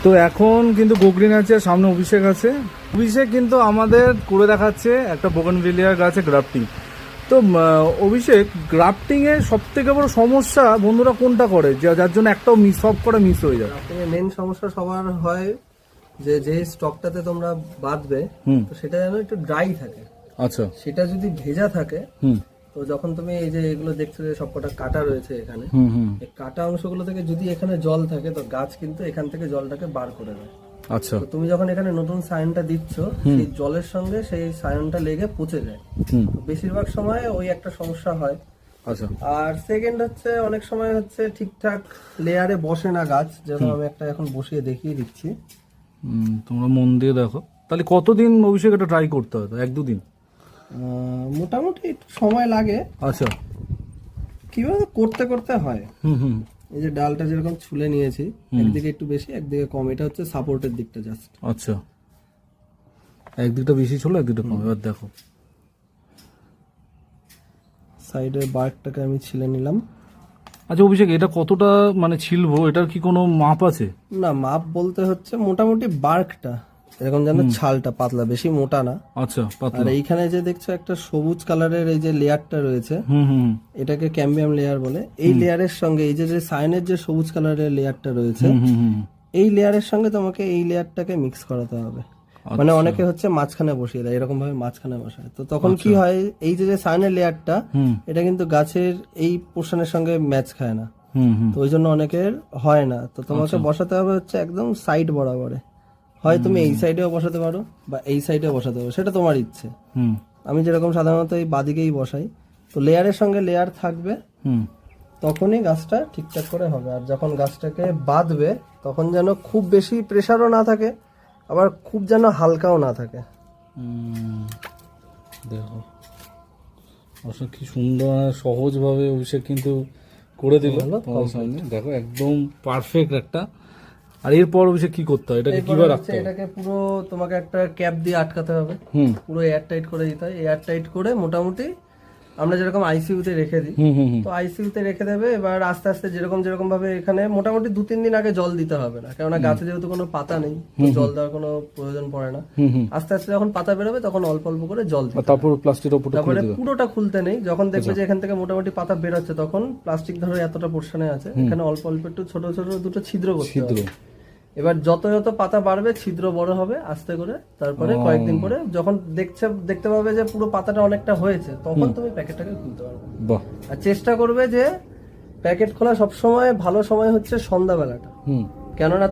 তো এখন কিন্তু গোগ্রিন আছে, সামনে অভিষেক আছে। অভিষেক কিন্তু আমাদের করে দেখাচ্ছে একটা বোগানভিলিয়ার গাছে গ্রাফটিং। তো অভিষেক, গ্রাফটিং এর সব থেকে বড় সমস্যা বন্ধুরা কোনটা করে, যার জন্য একটাও সব করে মিস হয়ে যায়? মেন সমস্যা সবার হয় যে স্টকটাতে তোমরা বাঁধবে, তো সেটা যেন একটু ড্রাই থাকে। আচ্ছা। সেটা যদি ভেজা থাকে, তো যখন তুমি এই যে এগুলো দেখছো যে সবকটা কাটা রয়েছে এখানে, এই কাটা অংশগুলো থেকে যদি এখানে জল থাকে, তো গাছ কিন্তু এখান থেকে জলটাকে বার করে দেয়। আচ্ছা। তো তুমি যখন এখানে নতুন সায়নটা দিচ্ছ, সেই জলের সঙ্গে সেই সায়নটা লেগে পচে যায়। তো বেশিরভাগ সময় ওই একটা সমস্যা হয়। আচ্ছা। আর সেকেন্ড হচ্ছে অনেক সময় হচ্ছে ঠিকঠাক লেয়ারে বসে না গাছ, যেমন আমি একটা এখন বসিয়ে দেখিয়ে দিচ্ছি। তোমরা মন দিয়ে দেখো। তাহলে কতদিন অভিষেক এটা ট্রাই করতে হয়? 1-2 দিন মোটামুটি একটু সময় লাগে। আচ্ছা। কিভাবে করতে করতে হয়। এই যে ডালটা যেরকম ছুলে নিয়েছি, একদিকে একটু বেশি একদিকে কম, এটা হচ্ছে সাপোর্টের দিকটা জাস্ট। আচ্ছা, একদিকটা বেশি ছিল একদিকটা কম। এবার দেখো সাইডের বার্কটাকে আমি ছিলে নিলাম। আচ্ছা অভিষেক, এটা কতটা মানে ছিলবো, এটার কি কোনো মাপ আছে? না, মাপ বলতে হচ্ছে মোটামুটি বার্কটা এরকম যেন ছালটা পাতলা, বেশি মোটা না। আচ্ছা, আর পাতলা। এইখানে যে দেখছো একটা সবুজ কালারের এই যে লেয়ারটা রয়েছে, এটাকে ক্যাম্বিয়াম লেয়ার বলে। এই লেয়ারের সঙ্গে এই যে সায়ানের যে সবুজ কালারের লেয়ারটা রয়েছে, এই লেয়ারের সঙ্গে তোমাকে এই লেয়ারটাকে মিক্স করাতে হবে। মানে অনেকে হচ্ছে মাঝখানে বসিয়ে দেয়, এরকম ভাবে মাঝখানে বসায়। তো তখন কি হয়, এই যে সায়ানের লেয়ারটা, এটা কিন্তু গাছের এই পোর্শনের সঙ্গে ম্যাচ খায় না। তো ওই জন্য অনেকের হয় না। তো তোমাকে বসাতে হবে হচ্ছে একদম সাইড বরাবরে। হয় তুমি এই সাইডেও বসাতে পারো বা এই সাইডেও বসাতে পারো, সেটা তোমার ইচ্ছে। আমি যেরকম সাধারণত এই বাদিকেই বসাই। তো লেয়ারের সঙ্গে লেয়ার থাকবে, তখনই গাছটা ঠিকঠাক করে হবে। আর যখন গাছটাকে বাঁধবে, তখন যেন খুব বেশি প্রেসারও না থাকে, আবার খুব যেন হালকাও না থাকে। দেখো অবশ্য কি সুন্দর সহজভাবে অভিষেক কিন্তু করে দিল তোমার সামনে। দেখো একদম পারফেক্ট একটা। আর এরপর অভিষেক কি করতে হয়, এটাকে কিভাবে রাখতে হবে? এটাকে পুরো তোমাকে একটা ক্যাপ দিয়ে আটকাতে হবে, পুরো এয়ার টাইট করে দিতে হয়। এয়ার টাইট করে মোটামুটি আমরা যেরকম আইসিইউতে রেখে দিই, তো আইসিইউতে রেখে দেবে। এবার আস্তে আস্তে যেরকম ভাবে এখানে মোটামুটি 2-3 দিন আগে জল দিতে হবে না, কেননা গাছে যেহেতু কোনো পাতা নেই, জল দেওয়ার কোনো প্রয়োজন পড়ে না। আস্তে আস্তে যখন পাতা বেরোবে তখন অল্প অল্প করে জল দিতে হবে। তারপর প্লাস্টিকের উপরটা খুলে তারপরে দিতে হবে। পুরোটা খুলতে নেই। যখন দেখবে যে এখান থেকে মোটামুটি পাতা বেরোচ্ছে, তখন প্লাস্টিক ধরো এতটা পোর্শনে আছে, এখানে অল্প অল্প একটু ছোট ছোট দুটো ছিদ্র করতে হবে। এবার যত যত পাতা বাড়বে ছিদ্র বড় হবে আস্তে করে। তারপরে কয়েকদিন পরে যখন দেখতে পাবে যে পুরো পাতাটা অনেকটা হয়েছে, তখন তুমি প্যাকেটটাকে খুলতে পারবে। আর চেষ্টা করবে যে প্যাকেট খোলা সবসময় ভালো সময় হচ্ছে সন্ধ্যাবেলাটা, কেননা